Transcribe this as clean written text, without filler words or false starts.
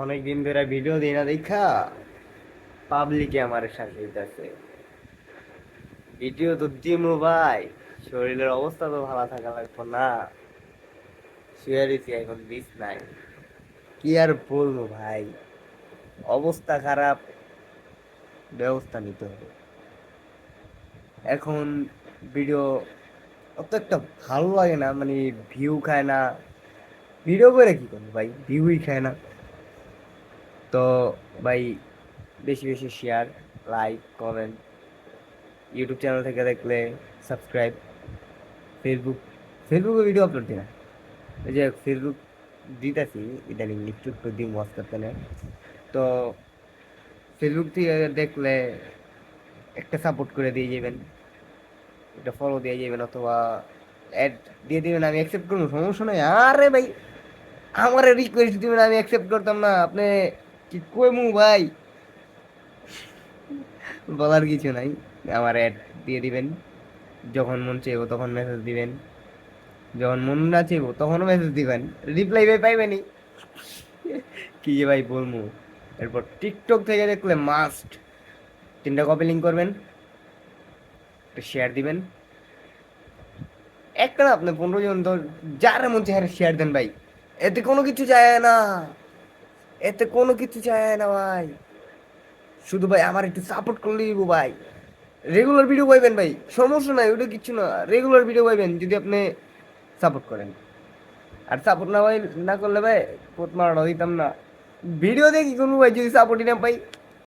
অনেকদিন ধরে ভিডিও দিই না দেখা পাবলিকে আমার শাসি দিতেছে। ভিডিও তো দিমু ভাই, শরীরের অবস্থা তো ভালো থাকা লাগবে না। শুয়ে রয়েছি এখন বিছনায়, কি আর বলবো ভাই, অবস্থা খারাপ, ব্যবস্থা নিতে হবে এখন। ভিডিও অত একটা ভালো লাগে না, মানে ভিউ খায় না। ভিডিও করে কি করবো ভাই, ভিউই খায় না। তো ভাই, বেশি বেশি share, like, comment, YouTube channel থেকে দেখলে সাবস্ক্রাইব। ফেসবুক, ফেসবুকে ভিডিও আপলোড দিই না। এই যে ফেসবুক দিতেছি ইদানিং, একটু একটু দিন ওয়াচ করতে না। তো ফেসবুক থেকে দেখলে একটা সাপোর্ট করে দিয়ে যাবেন, একটা ফলো দিয়ে যাবেন, অথবা অ্যাড দিয়ে দিবেন, আমি অ্যাকসেপ্ট করবো, সমস্যা নাই। আরে ভাই, আমার রিকোয়েস্ট দিবেন, আমি অ্যাকসেপ্ট করতাম না? আপনি কি কইমু ভাই, বলার কিছু নাই। আমার অ্যাড দিয়ে দিবেন, যখন মন চাইবো তখন মেসেজ দিবেন, যখন মন না চাইবো তখনও মেসেজ দিবেন, রিপ্লাই ভাই পাইবেনি। কি যে ভাই বলবো। এরপর টিকটক থেকে দেখলে মাস্ট 3টা কপি লিঙ্ক করবেন, একটা শেয়ার দিবেন। একটা না, আপনি 15 জন তো, যার মন চায় শেয়ার দেন ভাই। এতে কোনো কিছু যায় না, এতে কোনো কিছু যায় না ভাই। শুধু ভাই আমার একটু সাপোর্ট করলেই হইবো ভাই। রেগুলার ভিডিও পাইবেন ভাই, সমস্যা নাই, ওটা কিচ্ছু না। রেগুলার ভিডিও পাইবেন যদি আপনি সাপোর্ট করেন। আর সাপোর্ট না ভাই, না করলে ভাই পোত মারাটা দিতাম না। ভিডিও দেখি কোনো ভাই যদি সাপোর্টই না পাই।